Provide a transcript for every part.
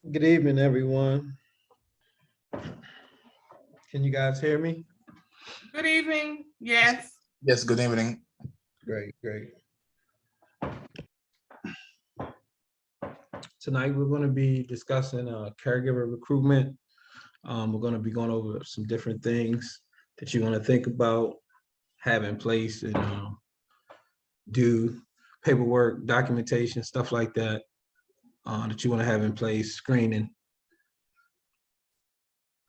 Good evening, everyone. Can you guys hear me? Good evening. Yes. Yes, good evening. Great, great. Tonight, we're going to be discussing caregiver recruitment. We're going to be going over some different things that you want to think about, have in place, and do paperwork, documentation, stuff like that, that you want to have in place, screening,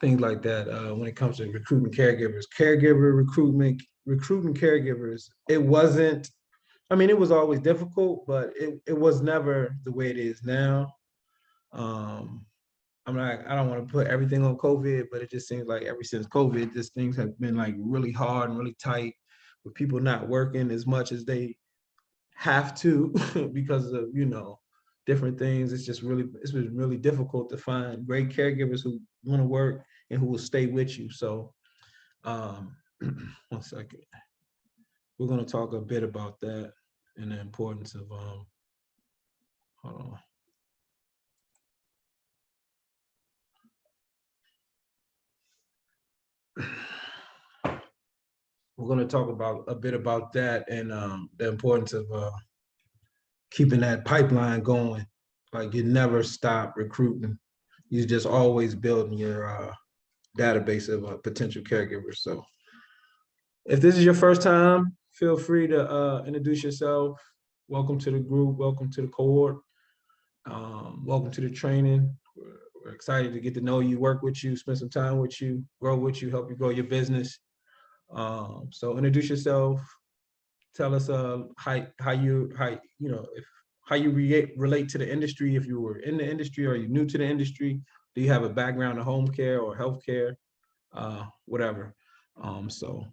things like that. When it comes to recruiting caregivers, recruiting caregivers, it wasn't, I mean, it was always difficult, but it was never the way it is now. I don't want to put everything on COVID, but it just seems like ever since COVID, just things have been like really hard and really tight with people not working as much as they have to because of, different things. It's been really difficult to find great caregivers who want to work and who will stay with you. So, one second. We're going to talk a bit about that and the importance of, hold on. We're going to talk about a bit about that and the importance of keeping that pipeline going. Like you never stop recruiting. You just always building your database of potential caregivers. So if this is your first time, feel free to introduce yourself. Welcome to the group. Welcome to the cohort. Welcome to the training. We're excited to get to know you, work with you, spend some time with you, grow with you, help you grow your business. So introduce yourself. Tell us how you relate to the industry. If you were in the industry or you're new to the industry, do you have a background in home care or healthcare, whatever. So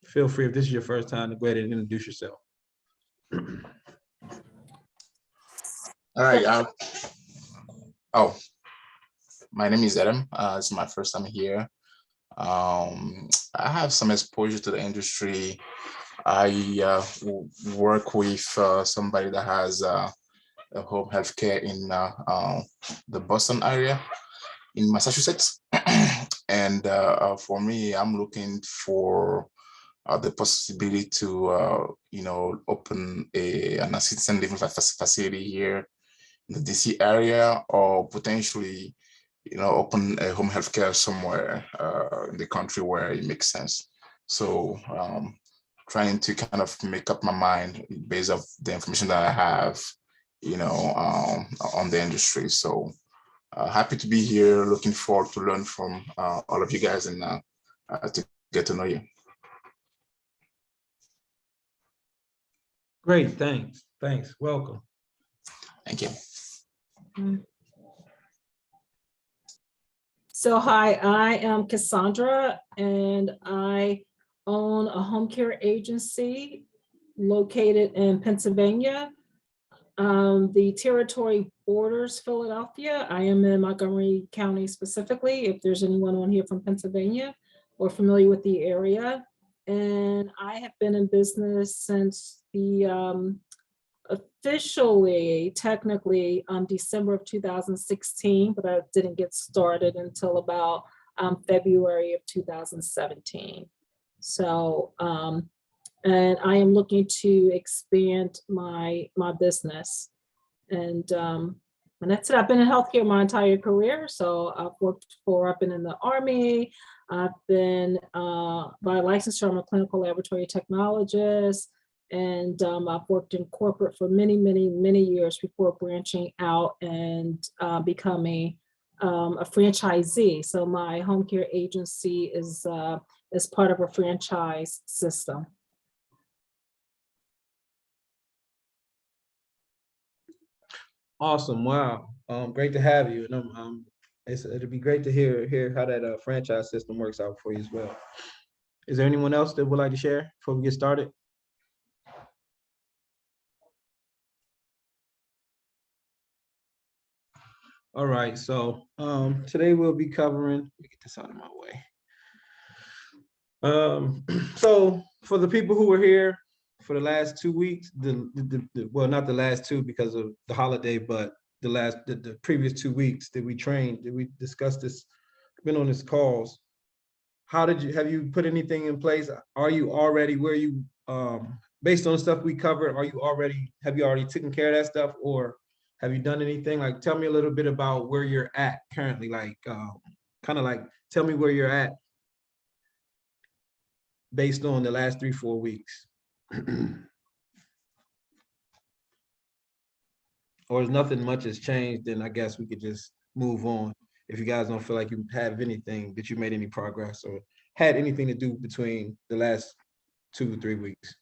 feel free, if this is your first time, to go ahead and introduce yourself. All right. My name is Adam. It's my first time here. I have some exposure to the industry. I work with somebody that has a home healthcare in the Boston area in Massachusetts. And for me, I'm looking for the possibility to, open an assisted living facility here in the DC area, or potentially, open a home healthcare somewhere in the country where it makes sense. So trying to kind of make up my mind based off the information that I have, on the industry. So happy to be here. Looking forward to learn from all of you guys and to get to know you. Great, thanks. Welcome. Thank you. So hi, I am Cassandra, and I own a home care agency located in Pennsylvania. The territory borders Philadelphia. I am in Montgomery County specifically, if there's anyone on here from Pennsylvania or familiar with the area. And I have been in business since the officially, technically, December of 2016, but I didn't get started until about February of 2017. So, and I am looking to expand my business. And that's it. I've been in healthcare my entire career. So I've been in the Army. I've been, by licensure, I'm a clinical laboratory technologist. And I've worked in corporate for many, many, many years before branching out and becoming a franchisee. So my home care agency is part of a franchise system. Awesome. Wow. Great to have you. And it'll be great to hear how that franchise system works out for you as well. Is there anyone else that would like to share before we get started? All right. So today we'll be covering. Let me get this out of my way. So for the people who were here for the last 2 weeks, well, not the last two because of the holiday, but the previous 2 weeks that we trained, did we discuss this, been on this calls? Have you put anything in place? Are you already where you, based on the stuff we covered, have you already taken care of that stuff, or have you done anything? Like, tell me a little bit about where you're at currently, like, kind of like, tell me where you're at based on the last 3-4 weeks. Or if nothing much has changed, then I guess we could just move on. If you guys don't feel like you have anything, that you made any progress or had anything to do between the last 2 or 3 weeks.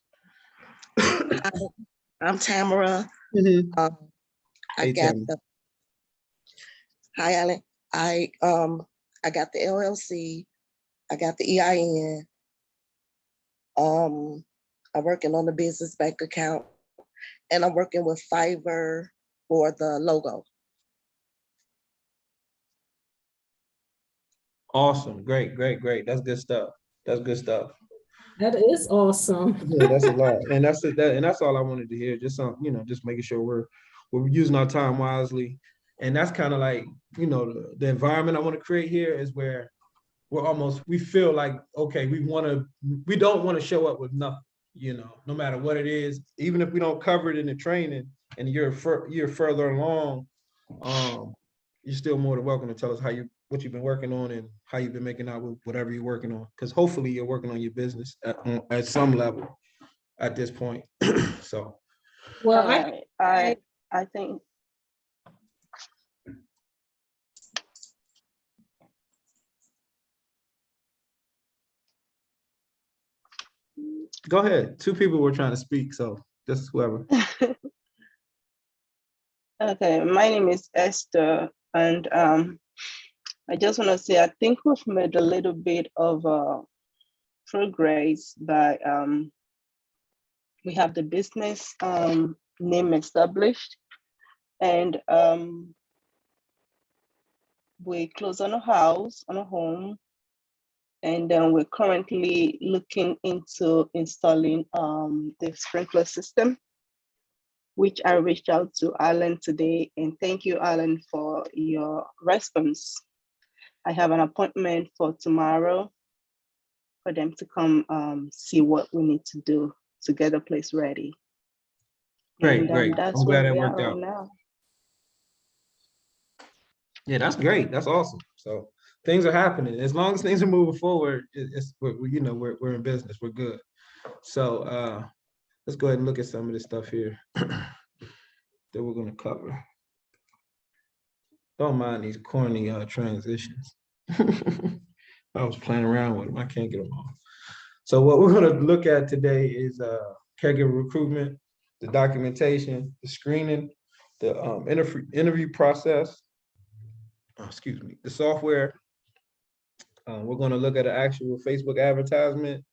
I'm Tamara. Hey, Tamara. Hi, Alan. I got the LLC. I got the EIN. I'm working on the business bank account, and I'm working with Fiverr for the logo. Awesome. Great. That's good stuff. That's good stuff. That is awesome. Yeah, that's a lot. And that's all I wanted to hear. Just some, just making sure we're using our time wisely. And that's kind of like, the environment I want to create here is where we feel like, okay, we don't want to show up with nothing, no matter what it is, even if we don't cover it in the training and you're further along, you're still more than welcome to tell us what you've been working on and how you've been making out with whatever you're working on. Because hopefully you're working on your business at some level at this point. So, Well, I think go ahead. 2 people were trying to speak, so just whoever. okay, my name is Esther, and I just want to say I think we've made a little bit of progress by we have the business name established, and we closed on a home, and then we're currently looking into installing the sprinkler system, which I reached out to Alan today, and thank you, Alan, for your response. I have an appointment for tomorrow for them to come see what we need to do to get the place ready. Great. That's I'm glad where that we are worked out. right now. Yeah, that's great. That's awesome. So things are happening. As long as things are moving forward, we're in business. We're good. So let's go ahead and look at some of this stuff here that we're going to cover. Don't mind these corny transitions. I was playing around with them. I can't get them off. So what we're going to look at today is caregiver recruitment, the documentation, the screening, the interview process, the software. We're going to look at an actual Facebook advertisement,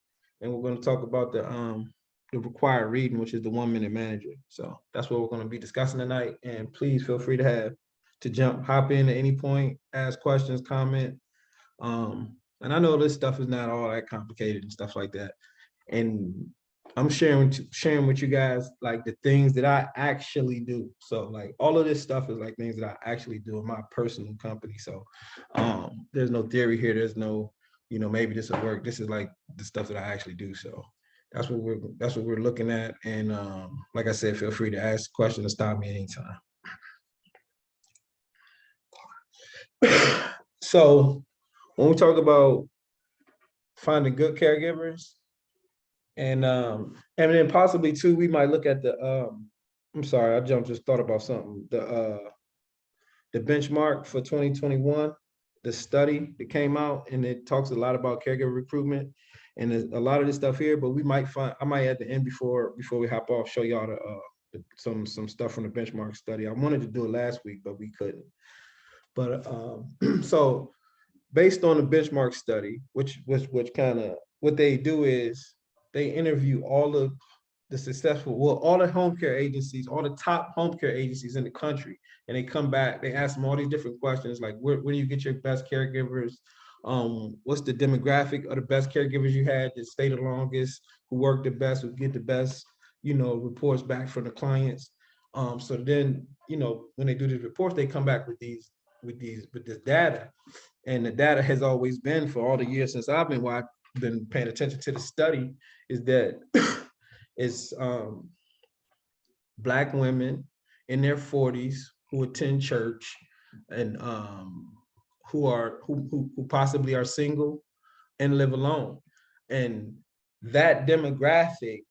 and we're going to talk about the required reading, which is the 1-minute manager. So that's what we're going to be discussing tonight. And please feel free to hop in at any point, ask questions, comment. And I know this stuff is not all that complicated and stuff like that. And I'm sharing with you guys like the things that I actually do. So like all of this stuff is like things that I actually do in my personal company. So there's no theory here. There's no, maybe this will work. This is like the stuff that I actually do. So that's what we're looking at. And like I said, feel free to ask questions or stop me anytime. So when we talk about finding good caregivers, and then possibly too, we might look at the I'm sorry, just thought about something. The benchmark for 2021, the study that came out, and it talks a lot about caregiver recruitment, and there's a lot of this stuff here. But I might at the end before we hop off show y'all some stuff from the benchmark study. I wanted to do it last week, but we couldn't. But so based on the benchmark study, which kind of what they do is they interview all of the all the home care agencies, all the top home care agencies in the country, and they come back, they ask them all these different questions like where do you get your best caregivers? What's the demographic of the best caregivers you had that stay the longest, who work the best, who get the best, reports back from the clients? So then, when they do these reports, they come back with this data. And the data has always been, for all the years since I've been paying attention to the study, is that it's Black women in their 40s who attend church and who possibly are single and live alone. And that demographic,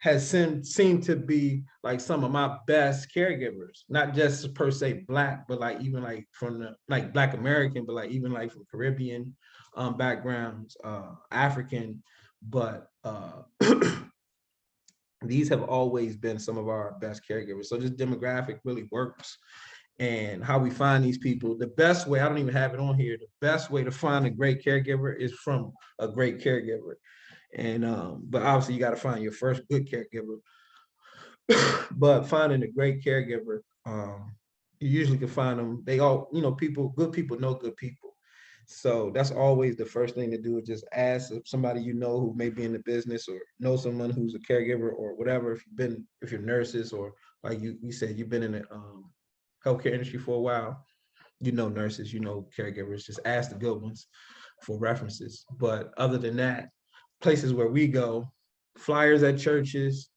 has seemed to be like some of my best caregivers, not just per se Black, but like even like from the Black American, but like even like from Caribbean backgrounds, African, but these have always been some of our best caregivers. So this demographic really works. And how we find these people, the best way, I don't even have it on here, the best way to find a great caregiver is from a great caregiver. And but obviously you got to find your first good caregiver. But finding a great caregiver, you usually can find them. They all, good people know good people. So that's always the first thing to do, is just ask somebody who may be in the business, or know someone who's a caregiver or whatever. If you're nurses, or like you said, you've been in the healthcare industry for a while, nurses, caregivers, just ask the good ones for references. But other than that, places where we go, flyers at churches,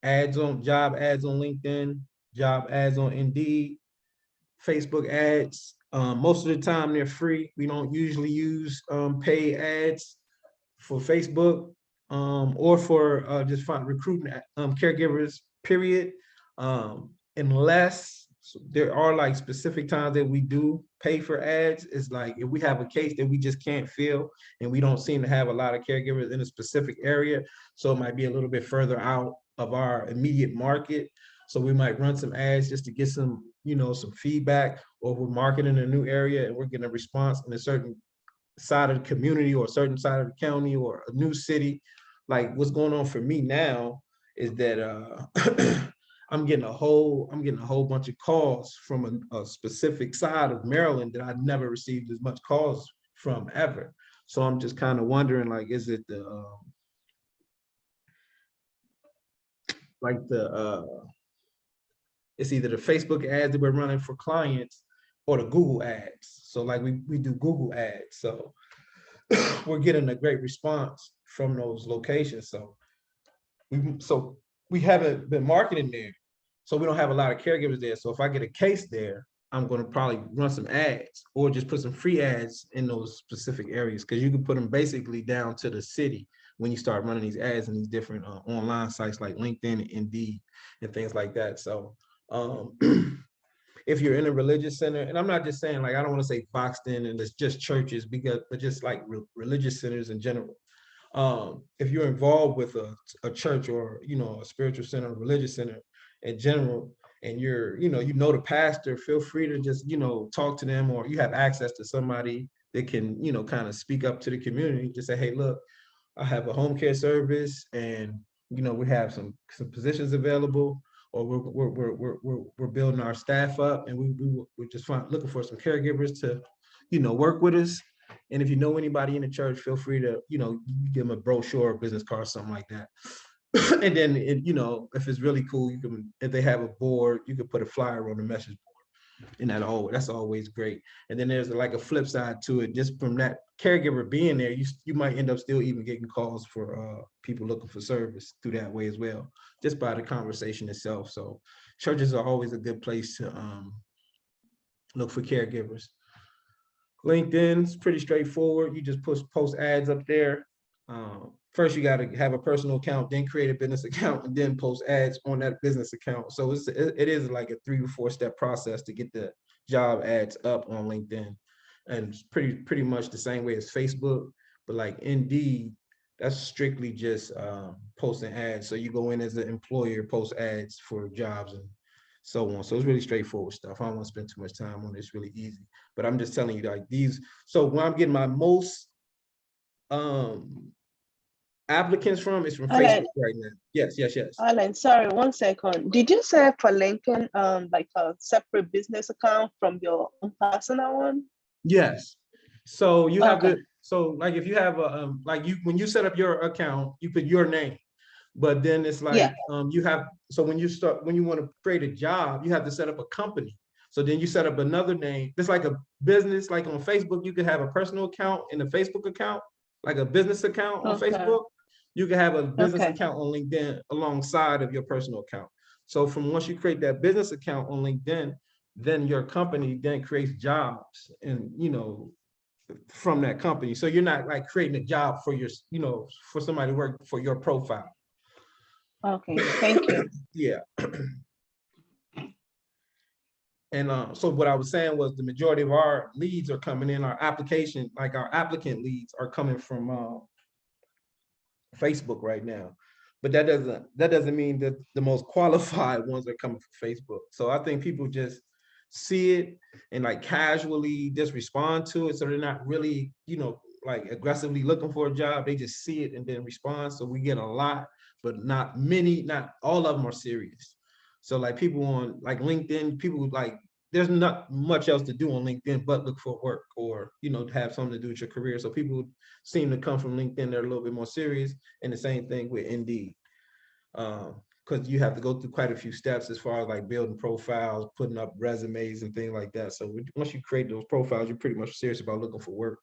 job ads on LinkedIn, job ads on Indeed, Facebook ads. Most of the time they're free. We don't usually use paid ads for Facebook or for just recruiting caregivers, period. Unless there are like specific times that we do pay for ads. It's like if we have a case that we just can't fill and we don't seem to have a lot of caregivers in a specific area, so it might be a little bit further out of our immediate market. So we might run some ads just to get some, some feedback, or we're marketing a new area and we're getting a response in a certain side of the community or a certain side of the county or a new city. Like what's going on for me now is that I'm getting a whole bunch of calls from a specific side of Maryland that I never received as much calls from ever. So I'm just kind of wondering, like, is it it's either the Facebook ads that we're running for clients or the Google ads. So like we do Google ads. So we're getting a great response from those locations. So we haven't been marketing there. So we don't have a lot of caregivers there. So if I get a case there, I'm going to probably run some ads or just put some free ads in those specific areas, because you can put them basically down to the city when you start running these ads in these different online sites like LinkedIn, Indeed, and things like that. So if you're in a religious center, and I'm not just saying, like, I don't want to say boxed in and it's just churches, but just like religious centers in general. If you're involved with a church or, a spiritual center, a religious center in general, and you're, the pastor, feel free to just, talk to them, or you have access to somebody that can, kind of speak up to the community. Just say, hey, look, I have a home care service, and, we have some positions available, or we're building our staff up, and we're just looking for some caregivers to, work with us. And if you know anybody in the church, feel free to, give them a brochure, or business card, something like that. And then, if it's really cool, if they have a board, you can put a flyer on the message board, and that's always great. And then there's like a flip side to it. Just from that caregiver being there, you might end up still even getting calls for people looking for service through that way as well, just by the conversation itself. So churches are always a good place to look for caregivers. LinkedIn's pretty straightforward. You just post ads up there. First, you got to have a personal account, then create a business account, and then post ads on that business account. So it is like a 3 or 4 step process to get the job ads up on LinkedIn, and it's pretty much the same way as Facebook. But like Indeed, that's strictly just posting ads. So you go in as an employer, post ads for jobs and so on. So it's really straightforward stuff. I don't want to spend too much time on it. It's really easy. But I'm just telling you, like, these. So when I'm getting my most applicants from, is from Facebook right now. Yes. Alan, sorry, 1 second. Did you say for LinkedIn, like a separate business account from your own personal one? Yes. So you have to. So like if you have a when you set up your account, you put your name. But then it's like, Yeah. you have, so when you want to create a job, you have to set up a company. So then you set up another name. It's like a business, like on Facebook, you can have a personal account and a Facebook account, like a business account on Okay. Facebook. You can have a business Okay. account on LinkedIn alongside of your personal account. So from once you create that business account on LinkedIn, then your company then creates jobs and, from that company. So you're not like creating a job for your, for somebody to work for your profile. Okay, thank you. Yeah. And so what I was saying was the majority of our leads are coming in, our application, like our applicant leads are coming from Facebook right now. But that doesn't mean that the most qualified ones are coming from Facebook. So I think people just see it and like casually just respond to it. So they're not really, like aggressively looking for a job. They just see it and then respond. So we get a lot, but not many, not all of them are serious. So like people on like LinkedIn, people like, there's not much else to do on LinkedIn but look for work or, have something to do with your career. So people seem to come from LinkedIn, they're a little bit more serious. And the same thing with Indeed. Because you have to go through quite a few steps as far as like building profiles, putting up resumes and things like that. So once you create those profiles, you're pretty much serious about looking for work.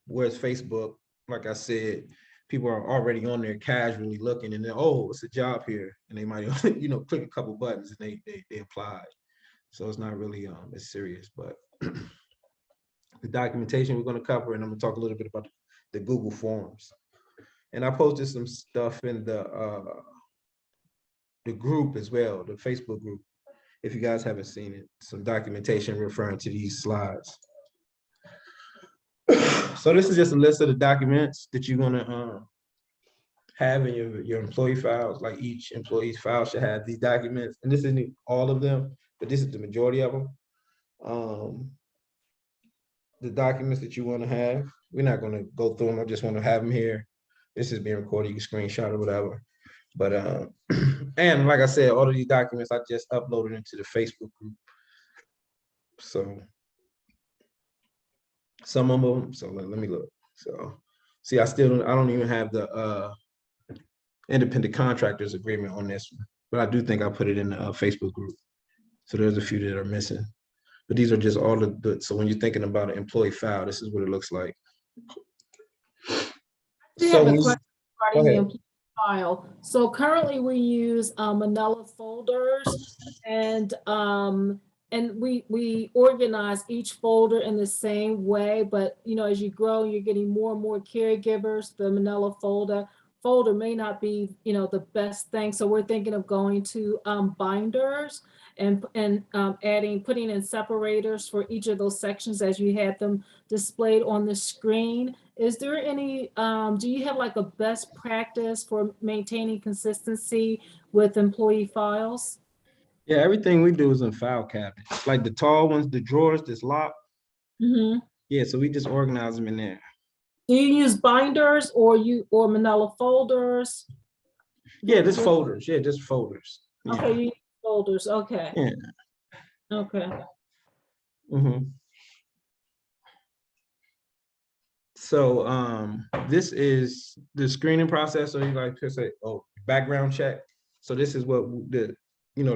Whereas Facebook, like I said, people are already on there casually looking and then, oh, it's a job here. And they might, click a couple buttons and they apply. So it's not really as serious, but the documentation we're going to cover, and I'm going to talk a little bit about the Google Forms. And I posted some stuff in the group as well, the Facebook group. If you guys haven't seen it, some documentation referring to these slides. So this is just a list of the documents that you're going to have in your employee files. Like each employee's file should have these documents, and this isn't all of them, but this is the majority of them. The documents that you want to have, we're not going to go through them. I just want to have them here. This is being recorded. You can screenshot or whatever. But and like I said, all of these documents I just uploaded into the Facebook group. So some of them. So let me look. So see, I don't even have the independent contractors agreement on this one, but I do think I put it in the Facebook group. So there's a few that are missing. But these are just all the, so when you're thinking about an employee file, this is what it looks like. Do you So have a when question go regarding the ahead. employee file? So currently we use manila folders and we organize each folder in the same way, but as you grow, you're getting more and more caregivers, the manila folder may not be, the best thing. So we're thinking of going to binders and putting in separators for each of those sections as you had them displayed on the screen. Is there any, do you have like a best practice for maintaining consistency with employee files? Yeah, everything we do is in file cabinets. Like the tall ones, the drawers that's locked. Mm-hmm. Yeah, so we just organize them in there. Do you use binders or manila folders? Yeah, just folders. Yeah, just folders. Yeah. Okay, you use folders. Okay. Yeah. Okay. Mm-hmm. So this is the screening process. So you like to say, oh, background check. So this is what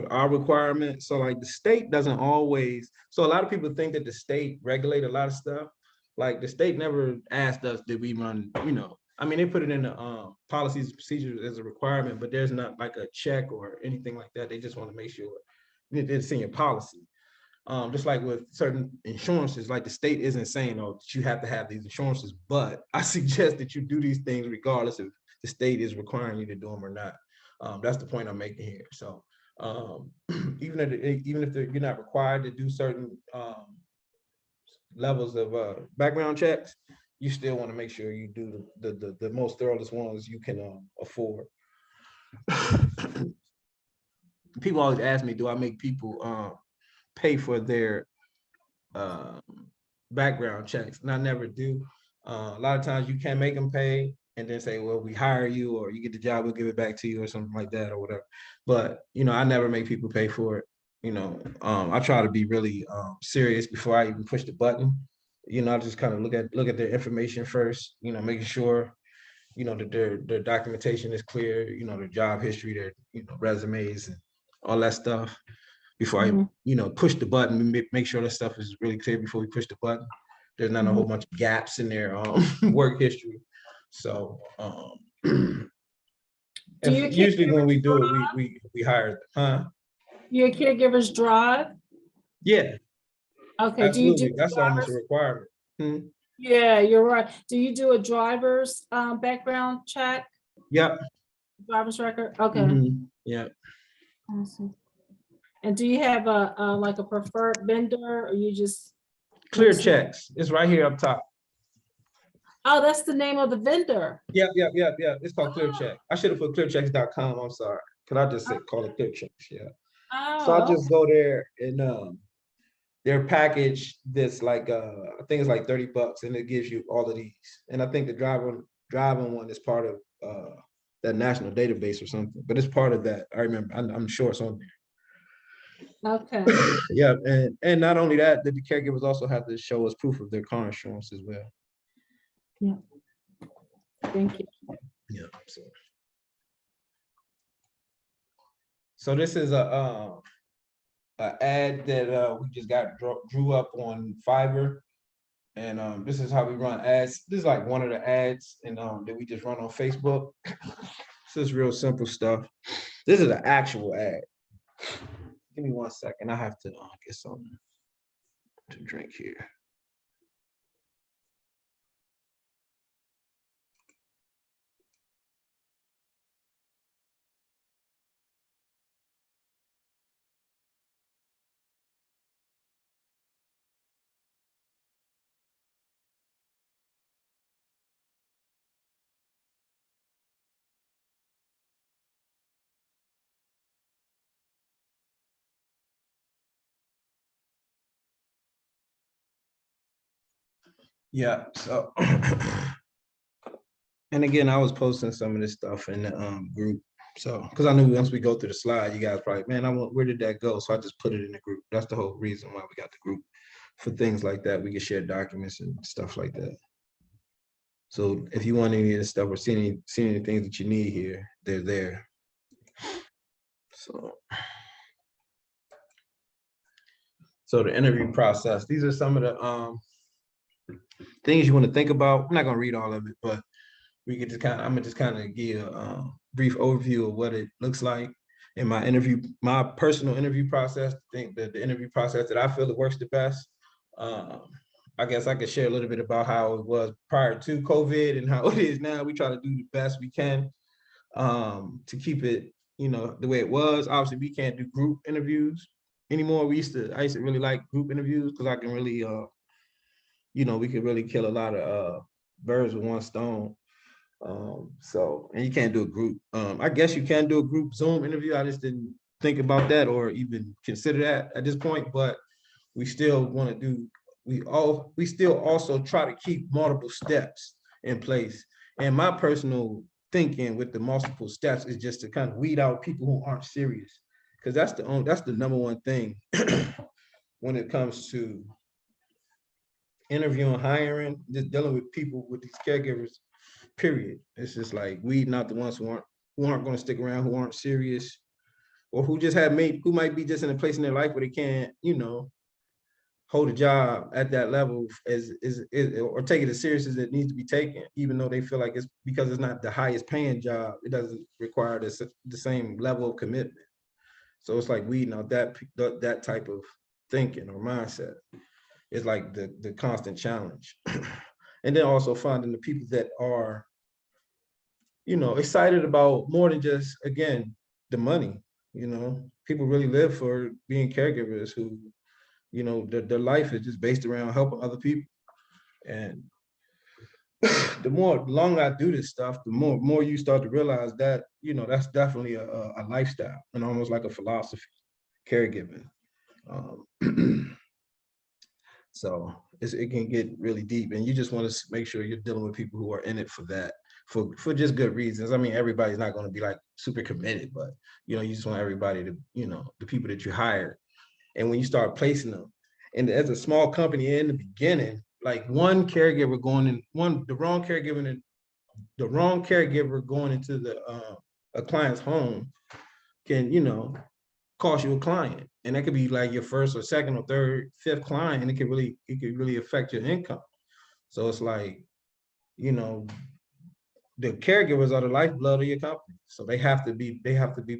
our requirement. So like the state doesn't always, so a lot of people think that the state regulate a lot of stuff. Like the state never asked us, did we run, I mean, they put it in the policies and procedures as a requirement, but there's not like a check or anything like that. They just want to make sure it's in your policy. Just like with certain insurances, like the state isn't saying, oh, you have to have these insurances, but I suggest that you do these things regardless if the state is requiring you to do them or not. That's the point I'm making here. So even if you're not required to do certain levels of background checks, you still want to make sure you do the most thoroughest ones you can afford. People always ask me, do I make people pay for their background checks? And I never do. A lot of times you can make them pay and then say, well, we hire you, or you get the job, we'll give it back to you, or something like that, or whatever. But I never make people pay for it. I try to be really serious before I even push the button. I just kind of look at their information first, making sure you know, that their documentation is clear, you know, their job history, their, you know, resumes and all that stuff before I, Mhm. you know, push the button, make sure that stuff is really clear before we push the button. There's not a whole bunch of gaps in their work history. So Do your usually when we caregivers do it, drive? we hire, huh? Your caregivers drive? Yeah, Okay, do you do absolutely. That's almost a drivers? requirement. Hmm. Yeah, you're right. Do you do a driver's background check, Yep. driver's record? Okay. Mhm. Yeah. Awesome. And do you have a like a preferred vendor or you just? Clear checks. It's right here up top. Oh, that's the name of the vendor. Yep. It's called Clear Check. I should have put clearchecks.com. I'm sorry. Could I just say call it Clear Checks? Yeah. So I Oh, just go there and their package that's like I think it's like $30 and it gives you all of these. And I think the driving one is part of that national database or something, but it's part of that. I remember, I'm sure it's on there. okay. Yeah, and not only that, the caregivers also have to show us proof of their car insurance as well. Yeah. Thank you. Yeah. So this is a ad that we just got drew up on Fiverr, and this is how we run ads. This is like one of the ads, and that we just run on Facebook. This is real simple stuff. This is an actual ad. Give me 1 second. I have to get something to drink here. Yeah, so and again, I was posting some of this stuff in the group. So because I knew once we go through the slide, you guys probably, man, where did that go? So I just put it in the group. That's the whole reason why we got the group, for things like that. We can share documents and stuff like that. So if you want any of this stuff or see any things that you need here, they're there. So the interview process, these are some of the things you want to think about. I'm not gonna read all of it, but we could just I'm gonna just kind of give a brief overview of what it looks like in my personal interview process. I think that the interview process that I feel it works the best. I guess I could share a little bit about how it was prior to COVID and how it is now. We try to do the best we can to keep it, you know, the way it was. Obviously, we can't do group interviews anymore. I used to really like group interviews because I can really, you know, we could really kill a lot of birds with one stone. So, and you can't do a group. I guess you can do a group Zoom interview. I just didn't think about that or even consider that at this point, but we still want to do, we still also try to keep multiple steps in place. And my personal thinking with the multiple steps is just to kind of weed out people who aren't serious. Because that's the number one thing when it comes to interviewing, hiring, just dealing with people, with these caregivers, period. It's just like weeding out the ones who aren't going to stick around, who aren't serious, or who just who might be just in a place in their life where they can't, you know, hold a job at that level or take it as serious as it needs to be taken, even though they feel like it's because it's not the highest paying job, it doesn't require the same level of commitment. So it's like weeding out that type of thinking or mindset. It's like the constant challenge. And then also finding the people that are, you know, excited about more than just, again, the money. You know, people really live for being caregivers who, you know, their life is just based around helping other people. And the longer I do this stuff, the more you start to realize that, you know, that's definitely a lifestyle and almost like a philosophy, caregiving. So it can get really deep, and you just want to make sure you're dealing with people who are in it for that, for just good reasons. I mean, everybody's not going to be like super committed, but you know, you just want everybody to, you know, the people that you hire, and when you start placing them, and as a small company in the beginning, like one caregiver going in, the wrong caregiver the wrong caregiver going into a client's home can, cost you a client. And that could be like your first or second or third, fifth client, and it could really affect your income. So it's like, the caregivers are the lifeblood of your company. So they have to be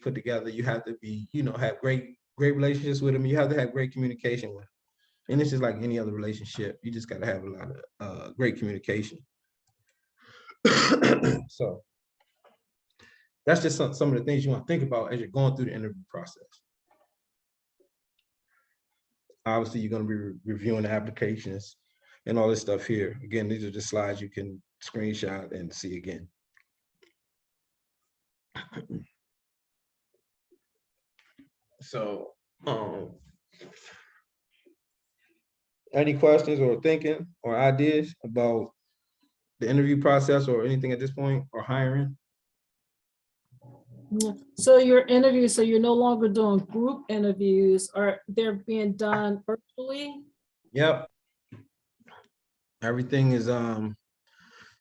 put together. You have to be, have great relationships with them. You have to have great communication with them. And it's just like any other relationship. You just got to have a lot of great communication. So that's just some of the things you want to think about as you're going through the interview process. Obviously, you're going to be reviewing the applications and all this stuff here. Again, these are just slides you can screenshot and see again. So, any questions or thinking or ideas about the interview process or anything at this point, or hiring? So your interviews, so you're no longer doing group interviews, or they're being done virtually? Yep. Everything is,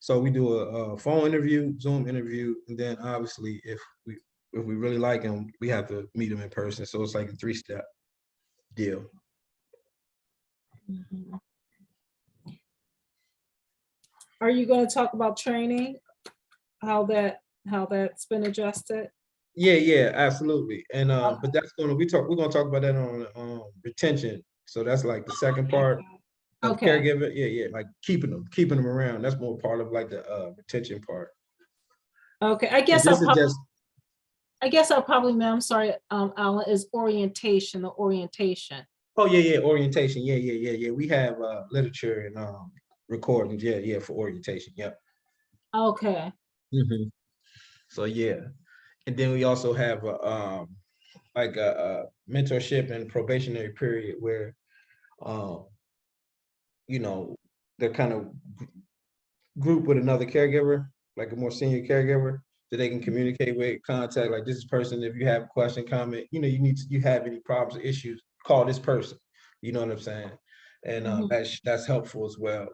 so we do a phone interview, Zoom interview, and then obviously if we really like them, we have to meet them in person. So it's like a 3-step deal. Mhm. Are you going to talk about training? How that's been adjusted? Yeah, absolutely. And but that's we're gonna talk about that on retention. So that's like the second part of Okay. caregiver. Yeah, like keeping them around. That's more part of like the retention part. Okay, I guess I'll probably, ma'am, I'm sorry, Alan, is orientation, the orientation. Oh yeah, orientation. Yeah. We have literature and recordings. Yeah, for orientation. Yep. Okay. So yeah, and then we also have like a mentorship and probationary period where they're kind of group with another caregiver, like a more senior caregiver, that they can communicate with, contact, like this person, if you have a question, comment, you have any problems or issues, call this person. You know what I'm saying? And that's helpful as well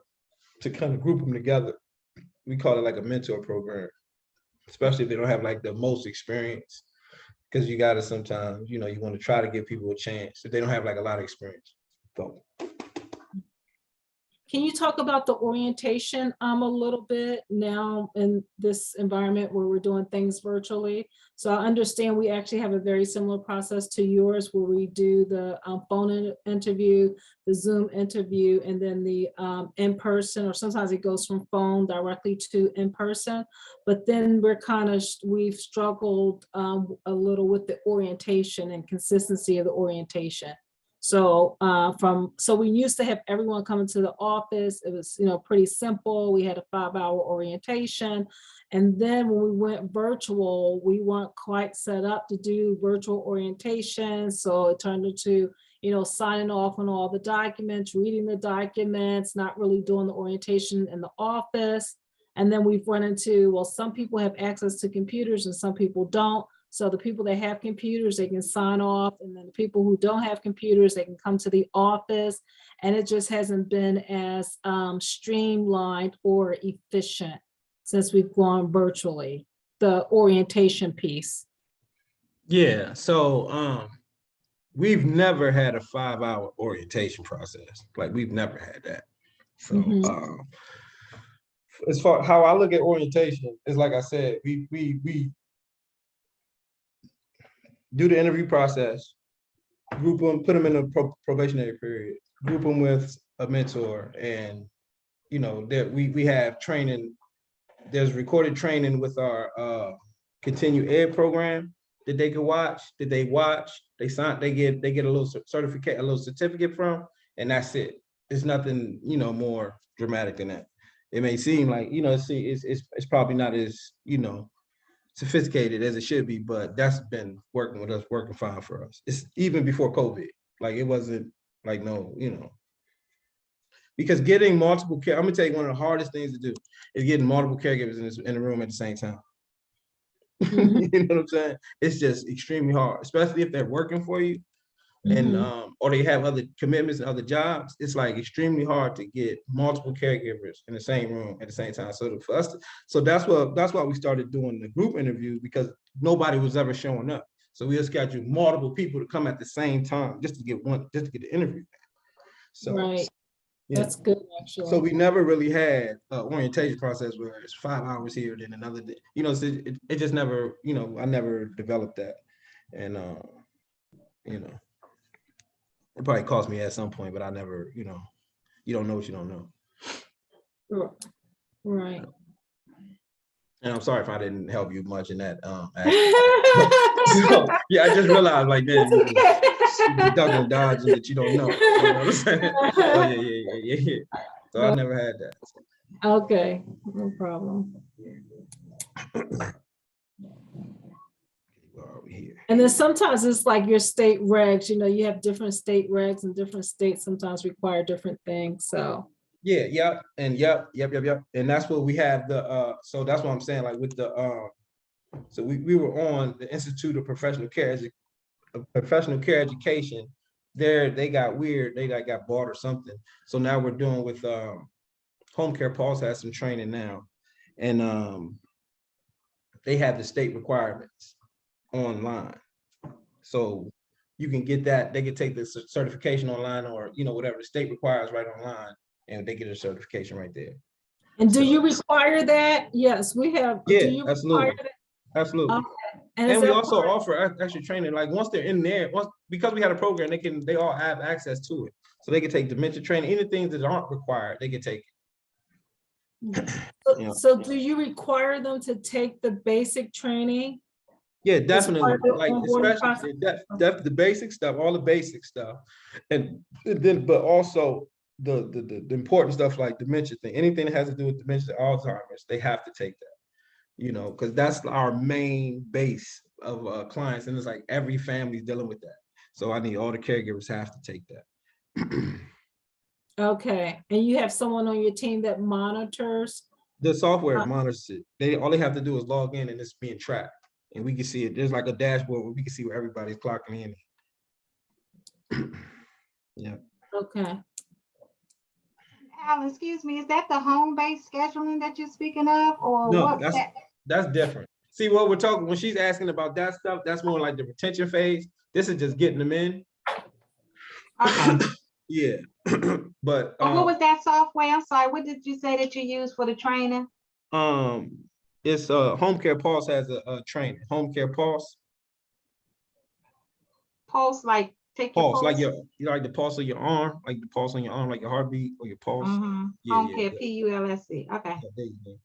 to kind of group them together. We call it like a mentor program, especially if they don't have like the most experience, because you got to sometimes, you want to try to give people a chance if they don't have like a lot of experience. So. Can you talk about the orientation a little bit now in this environment where we're doing things virtually? So I understand we actually have a very similar process to yours, where we do the phone interview, the Zoom interview, and then the in-person, or sometimes it goes from phone directly to in-person. But then we've struggled a little with the orientation and consistency of the orientation. So we used to have everyone come into the office. It was, pretty simple. We had a 5-hour orientation. And then when we went virtual, we weren't quite set up to do virtual orientation. So it turned into, signing off on all the documents, reading the documents, not really doing the orientation in the office. And then we've run into, well, some people have access to computers and some people don't. So the people that have computers, they can sign off, and then the people who don't have computers, they can come to the office, and it just hasn't been as streamlined or efficient since we've gone virtually, the orientation piece. Yeah, so we've never had a 5-hour orientation process. Like we've never had that. So as far how I look at orientation is, like I said, we do the interview process, group them, put them in a probationary period, group them with a mentor, and that we have training. There's recorded training with our continued ed program that they can watch. They sign, they get a little certificate, a little certificate from, and that's it. It's nothing more dramatic than that. It may seem like it's probably not as sophisticated as it should be, but that's been working with us, working fine for us. It's even before COVID. Like it wasn't like because getting multiple care, I'm gonna tell you, one of the hardest things to do is getting multiple caregivers in the room at the same time. You know what I'm saying? It's just extremely hard, especially if they're working for you. and Mhm. or they have other commitments and other jobs, it's like extremely hard to get multiple caregivers in the same room at the same time. So for us, so that's why we started doing the group interviews, because nobody was ever showing up. So we just scheduled multiple people to come at the same time just to get the interview. So Right, yeah. that's good, So actually. we never really had an orientation process where it's 5 hours here, then another day. You know, so it just never, you know, I never developed that. And you know, it probably cost me at some point, but I never, you know, you don't know what you don't know. Right. And I'm sorry if I didn't help you much in that aspect. So, yeah, I just realized like, man, you duck and dodge and that you don't know. You know what I'm saying? Oh yeah. So I never had that. Okay, no problem. Where are we here? And then sometimes it's like your state regs, you know, you have different state regs and different states sometimes require different things, so. Yeah, yep, and yep. And that's what we have so that's what I'm saying, like with the so we were on the Institute of Professional Care Education. There they got weird, they got bought or something. So now we're doing with Home Care Pulse has some training now. And they have the state requirements online. So you can get that, they can take the certification online, or you know, whatever the state requires right online, and they get a certification right there. And do So, you require that? Yes, we have. Do yeah, you require absolutely. that? Absolutely. Okay. And is And we that also part- offer extra training. Like once they're in there, because we had a program, they all have access to it. So they can take dementia training, anything that aren't required, they can take it. You know. So do you require them to take the basic training? Yeah, as part definitely. of the Like onboarding process? especially that's the basic stuff, all the basic stuff. And then, but also the important stuff like dementia thing, anything that has to do with dementia, Alzheimer's, they have to take that. You know, because that's our main base of clients, and it's like every family's dealing with that. So I need all the caregivers have to take that. Okay, and you have someone on your team that monitors? The software monitors it. All they have to do is log in, and it's being tracked, and we can see it. There's like a dashboard where we can see where everybody's clocking in. Yeah. Okay. Alan, excuse me, is that the home-based scheduling that you're speaking of, or No, what's that? that's different. See what we're talking, when she's asking about that stuff, that's more like the retention phase. This is just getting them in. Okay. Yeah. But What was that software? I'm sorry, what did you say that you used for the training? it's Home Care Pulse has a training. Home Care Pulse. Pulse, like take your Pulse, pulse? like you like the pulse of your arm, like the pulse on your arm, like your heartbeat or your pulse. Mm-hmm. Yeah, Home yeah, care, yeah. PULSC, okay. Yeah, there you go.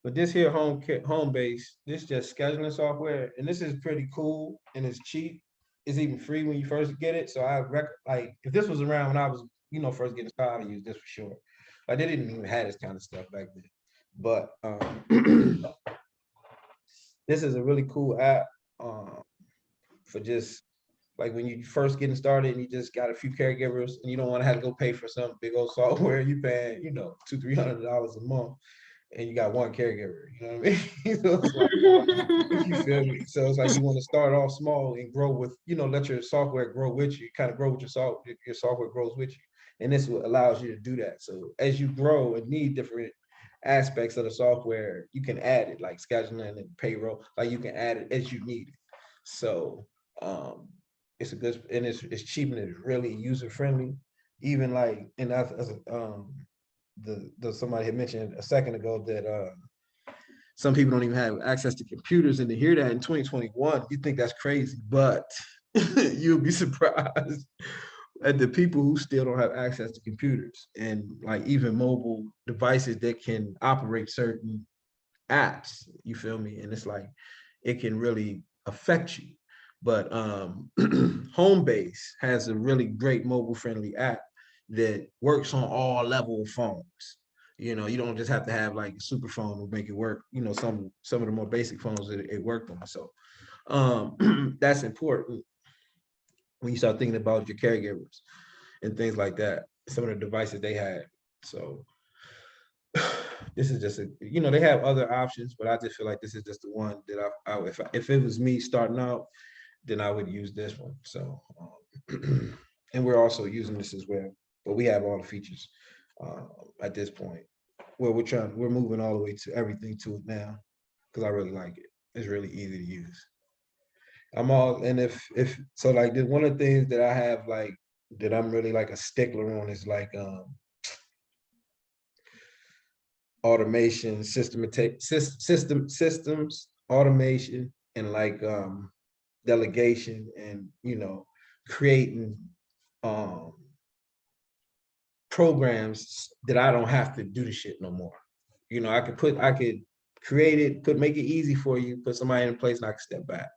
But this here home base, this just scheduling software, and this is pretty cool and it's cheap. It's even free when you first get it. So like if this was around when I was, you know, first getting started, I use this for sure. Like they didn't even have this kind of stuff back then. But this is a really cool app for just like when you first getting started and you just got a few caregivers and you don't want to have to go pay for some big old software. You paying, you know, $200-300 a month, and you got one caregiver. You know what I mean? So it's like, you feel me? So it's like you want to start off small and grow with, you know, let your software grow with you. Kind of grow with your software grows with you, and this allows you to do that. So as you grow and need different aspects of the software, you can add it, like scheduling and payroll. Like you can add it as you need it. So it's a good, and it's cheap, and it's really user friendly. Even like, and that's the somebody had mentioned a second ago that some people don't even have access to computers, and to hear that in 2021, you think that's crazy, but you'll be surprised at the people who still don't have access to computers and like even mobile devices that can operate certain apps. You feel me? And it's like it can really affect you. But Homebase has a really great mobile friendly app that works on all level of phones. You know, you don't just have to have like a super phone to make it work. You know, some of the more basic phones that it worked on. So that's important when you start thinking about your caregivers and things like that, some of the devices they had. So this is just you know, they have other options, but I just feel like this is just the one that if it was me starting out, then I would use this one. So, and we're also using this as well, but we have all the features at this point. Well, we're moving all the way to everything to it now because I really like it. It's really easy to use. And if so, like one of the things that I have like that I'm really like a stickler on is like automation, systems, automation, and like delegation, and creating programs that I don't have to do the shit no more. I could create it, make it easy for you, put somebody in place, and I can step back.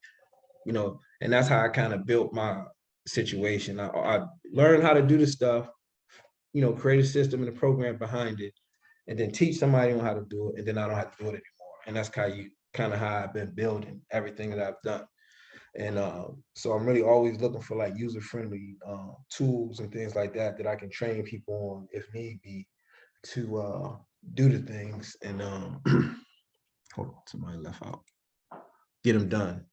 And that's how I kind of built my situation. I learned how to do the stuff, create a system and a program behind it, and then teach somebody on how to do it, and then I don't have to do it anymore. And that's kind of how I've been building everything that I've done. And so I'm really always looking for like user-friendly tools and things like that I can train people on if need be to do the things. And hold on, somebody left out. Get them done.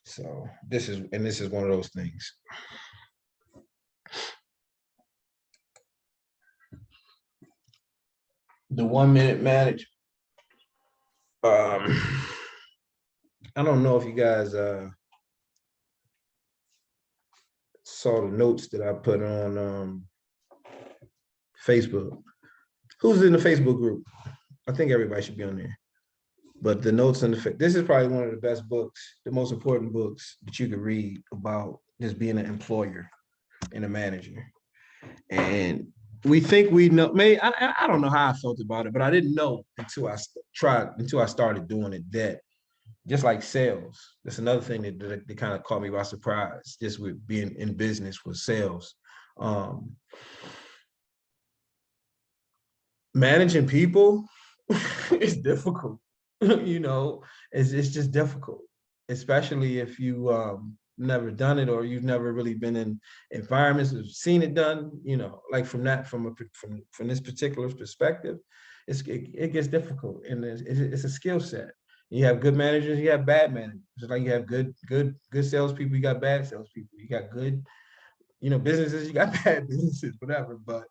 So this is one of those things. The 1 minute manage. I don't know if you guys saw the notes that I put on Facebook. Who's in the Facebook group? I think everybody should be on there. But the notes in this is probably one of the best books, the most important books that you could read about just being an employer and a manager. And we think we know, I don't know how I felt about it, but I didn't know until I started doing it, that just like sales, that's another thing that kind of caught me by surprise, just with being in business with sales. Managing people is difficult. It's just difficult, especially if you never done it, or you've never really been in environments or seen it done, like from this particular perspective, it gets difficult, and it's a skill set. You have good managers, you have bad managers. Just like you have good salespeople, you got bad salespeople. You got good, businesses, you got bad businesses, whatever. But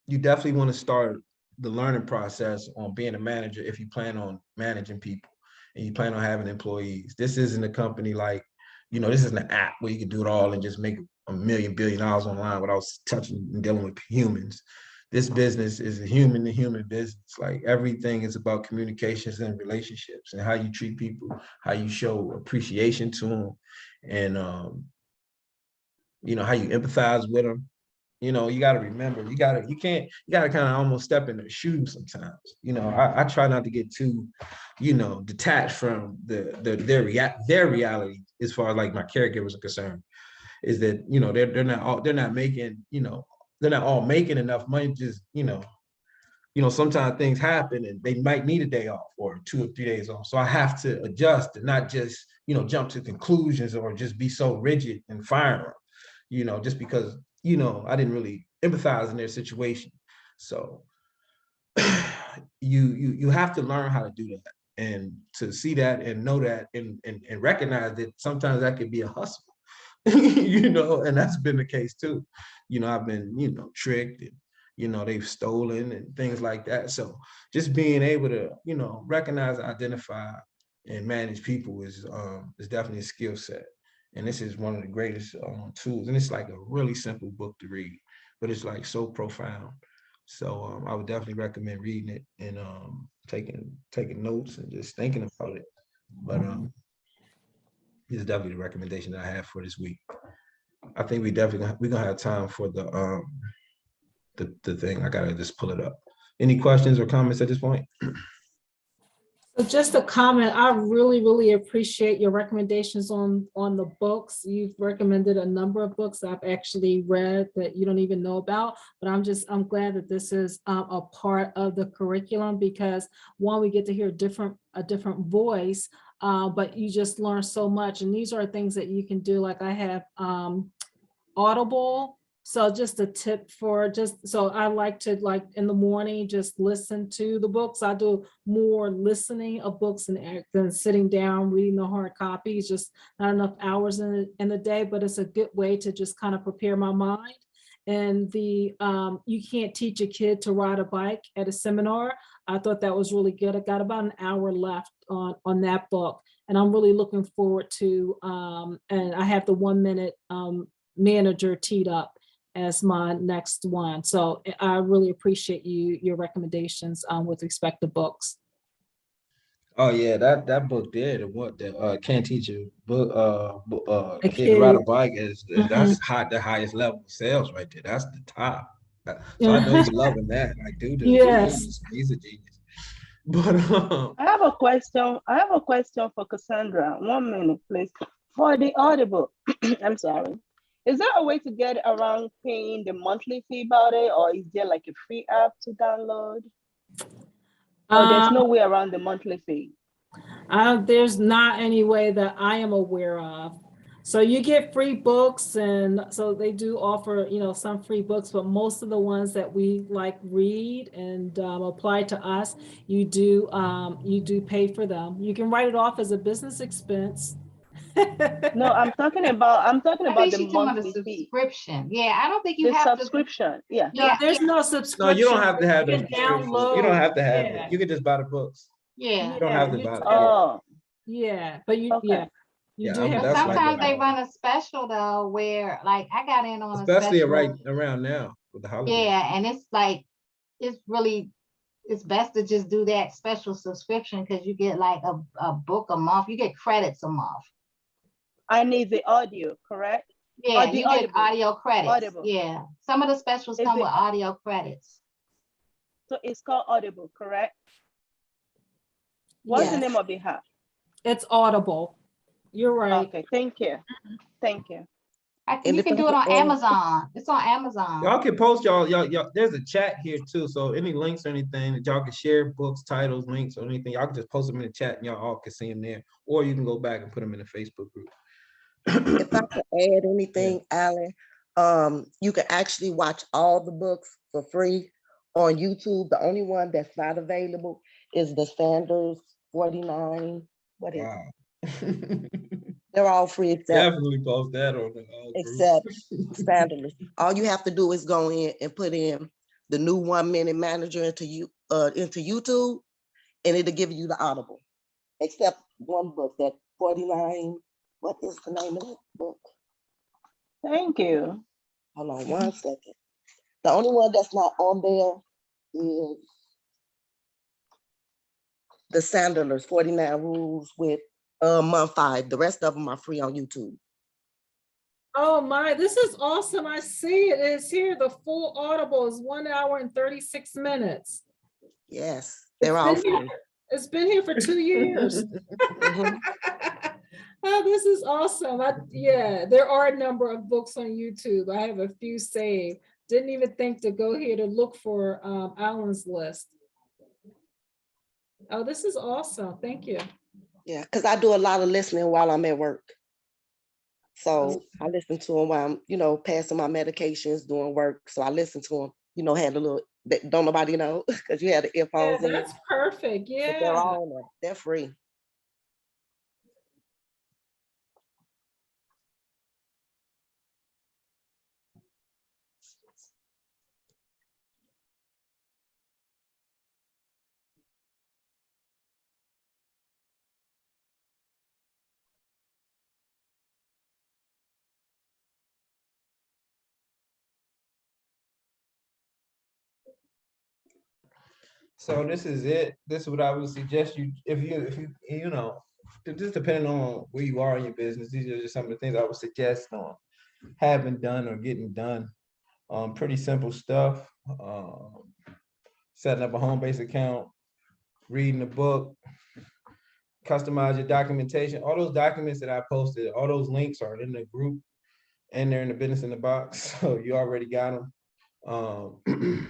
you definitely want to start the learning process on being a manager if you plan on managing people and you plan on having employees. This isn't a company like, this isn't an app where you can do it all and just make $1 billion online without touching and dealing with humans. This business is a human to human business. Like everything is about communications and relationships and how you treat people, how you show appreciation to them, and how you empathize with them. You got to remember, you got to kind of almost step in their shoes sometimes. I try not to get too, detached from their reality as far as like my caregivers are concerned. Is that they're not making they're not all making enough money. Just sometimes things happen and they might need a day off or 2 or 3 days off. So I have to adjust and not just jump to conclusions or just be so rigid and fire them. Just because I didn't really empathize in their situation. So you have to learn how to do that, and to see that and know that and recognize that sometimes that could be a hustle. And that's been the case too. I've been tricked, and they've stolen and things like that. So just being able to recognize, identify, and manage people is definitely a skill set. And this is one of the greatest tools. And it's like a really simple book to read, but it's like so profound. So I would definitely recommend reading it and taking notes and just thinking about it. But it's definitely the recommendation that I have for this week. I think we're gonna have time for the thing. I gotta just pull it up. Any questions or comments at this point? So just a comment, I really, really appreciate your recommendations on the books. You've recommended a number of books I've actually read that you don't even know about, but I'm glad that this is a part of the curriculum, because one, we get to hear a different voice, but you just learn so much. And these are things that you can do. Like I have Audible, So just a tip for so I like to like in the morning, just listen to the books. I do more listening of books than sitting down, reading the hard copies, just not enough hours in the day, but it's a good way to just kind of prepare my mind. And you can't teach a kid to ride a bike at a seminar. I thought that was really good. I got about an hour left on that book. And I'm really looking forward to, and I have the 1 minute manager teed up as my next one. So I really appreciate your recommendations with respect to books. Oh yeah, that book there, the can't teach a book A kid to ride a kid. bike that's the highest level of sales right there. That's the top. So I know he's loving that. Like, dude, Yes. he's a genius. But I have a question. I have a question for Cassandra. 1 minute, please. For the Audible, I'm sorry. Is there a way to get around paying the monthly fee about it, or is there like a free app to download? Or there's no way around the monthly fee? There's not any way that I am aware of. So you get free books, and so they do offer, some free books, but most of the ones that we like read and apply to us, you do pay for them. You can write it off as a business expense. No, I'm talking about I think the she's talking about a monthly fee. subscription. Yeah, I don't think you The have to. subscription, yeah. No, Yeah, there's no no, subscription. you don't have to have You the can subscription. download. You don't have to have Yeah. it. You can just buy the books. yeah. You don't have to Yeah, buy it. Oh, Yeah, but you okay. you Yeah, do have. But that's like sometimes they run a special though, where like I got in on a especially special. right around now with the holidays. Yeah, and it's like it's best to just do that special subscription because you get like a book a month. You get credits a month. I need the audio, correct? Yeah, the you get Audible. audio credits. Audible. Yeah, some of the specials Is come it- with audio credits. So it's called Audible, correct? What's the Yes. name of the app? It's Audible. You're right. Okay, thank you. Thank you. You can do it on Amazon. It's on Y'all Amazon. can post y'all. There's a chat here too. So any links or anything that y'all can share, books, titles, links, or anything, y'all can just post them in the chat and y'all all can see them there. Or you can go back and put them in the Facebook group. If I could add anything, Alan, you can actually watch all the books for free on YouTube. The only one that's not available is the Sanders 49. What is it? Wow. They're all free except Definitely post that on the group. Sanders. All you have to do is go in and put in the new 1 minute manager into YouTube, and it'll give you the Audible. Except one book, that 49. What is the name of that book? Thank you. Hold on 1 second. The only one that's not on there is the Sanders 49 Rules with month 5. The rest of them are free on YouTube. Oh my, this is awesome. I see it. It's here. The full Audible is 1 hour and 36 minutes. Yes, they're all free. It's been here for 2 years. Mhm. Oh, this is awesome. Yeah, there are a number of books on YouTube. I have a few saved. Didn't even think to go here to look for Alan's list. Oh, this is awesome. Thank you. Yeah, because I do a lot of listening while I'm at work. So I listen to them while I'm, passing my medications, doing work. So I listen to them, had a little, don't nobody know, because you had the Yeah, earphones in. that's perfect. But they're Yeah. all there. They're free. So this is it. This is what I would suggest you, if just depending on where you are in your business, these are just some of the things I would suggest on having done or getting done. Pretty simple stuff. Setting up a home base account, reading a book, customize your documentation. All those documents that I posted, all those links are in the group and they're in the business in the box. So you already got them.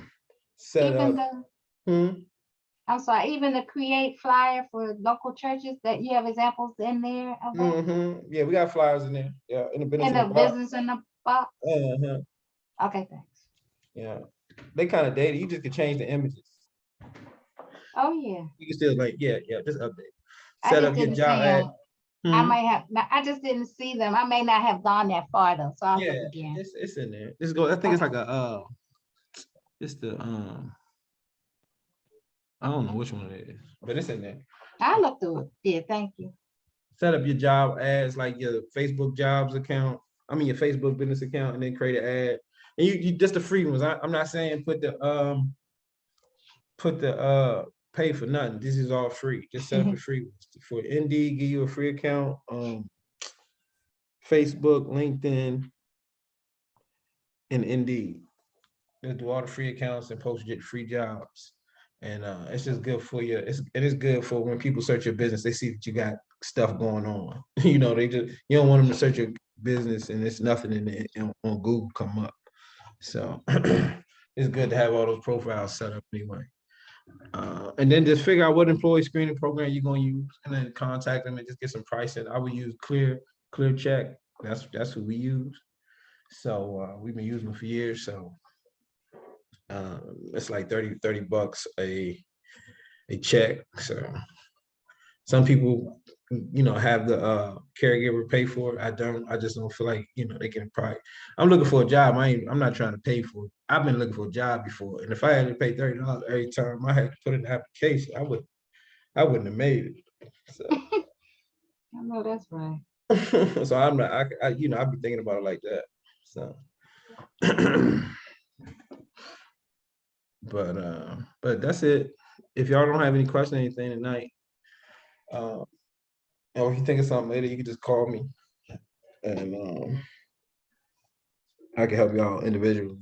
Set Even up. I'm sorry, even the create flyer for local churches, that you have examples in there of that? Yeah, we got flyers in there. Yeah, in the business In in the the box. business in the box? Okay, thanks. Yeah, they kind of dated. You just can change the images. Oh, yeah. You can still like, yeah, just update. I Set just up your didn't see job ad. them. I Mhm. may have, I just didn't see them. I may not have gone that far though, so I'll Yeah, look again. it's in there. Just go. I think it's like a it's the I don't know which one it is, but it's in there. I'll look through it. Yeah, thank you. Set up your job ads like your Facebook jobs account. I mean your Facebook business account, and then create an ad. And you just the free ones. I'm not saying put the pay for nothing. This is all free. Just set up the free ones. For Indeed, give you a free account. Facebook, LinkedIn, and Indeed. Just do all the free accounts and post your free jobs. And it's just good for you. It is good for when people search your business, they see that you got stuff going on. You know, you don't want them to search your business and there's nothing in there on Google come up. So it's good to have all those profiles set up anyway. And then just figure out what employee screening program you're going to use, and then contact them and just get some pricing. I would use Clear Check. That's who we use. So we've been using them for years. So it's like 30 bucks a check. So some people, have the caregiver pay for it. I don't. I just don't feel like they can probably. I'm looking for a job. I'm not trying to pay for it. I've been looking for a job before, and if I had to pay $30 every time I had to put in the application, I wouldn't have made it. So. I know that's right. So I'm not. I'd be thinking about it like that. So. But that's it. If y'all don't have any questions, anything tonight, or if you think of something later, you can just call me, and I can help y'all individually.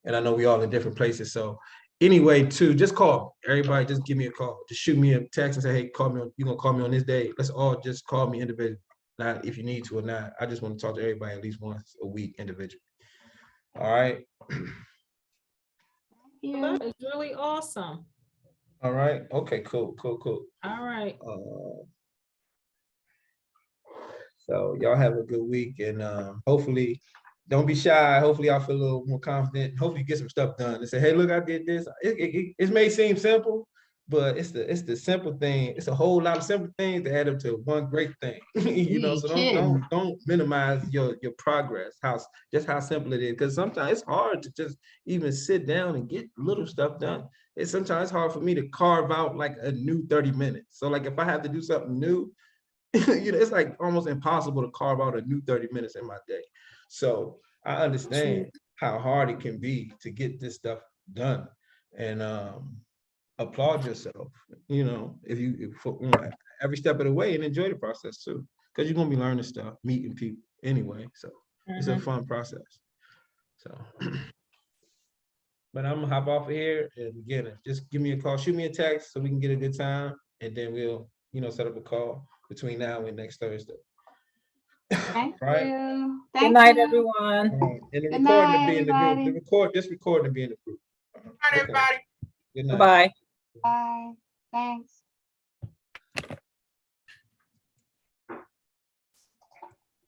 And I know we all in different places, so anyway, too, just call everybody. Just give me a call. Just shoot me a text and say, "Hey, call me. You gonna call me on this day?" Let's all just call me individually. Not if you need to or not. I just want to talk to everybody at least once a week individually. All right. Yeah. That is really awesome. All right. Okay. Cool. All right. So y'all have a good week, and hopefully don't be shy. Hopefully y'all feel a little more confident. Hopefully you get some stuff done and say, hey, look, I did this. It may seem simple, but it's the simple thing. It's a whole lot of simple things that add up to one great thing. So don't minimize your progress, how simple it is. Because sometimes it's hard to just even sit down and get little stuff done. It's sometimes hard for me to carve out like a new 30 minutes. So like if I have to do something new, it's like almost impossible to carve out a new 30 minutes in my day. So I understand how hard it can be to get this stuff done, and applaud yourself, if every step of the way, and enjoy the process too, because you're going to be learning stuff, meeting people anyway. So it's a fun process. So, but I'm gonna hop off of here, and again, just give me a call, shoot me a text so we can get a good time, and then we'll, set up a call between now and next Thursday. Thank Right. you. Good Thank night, you. everyone. And the Good recording night, to be in the group. everybody. This recording to be in the group. All right, everybody. Good night. Bye. Bye. Thanks.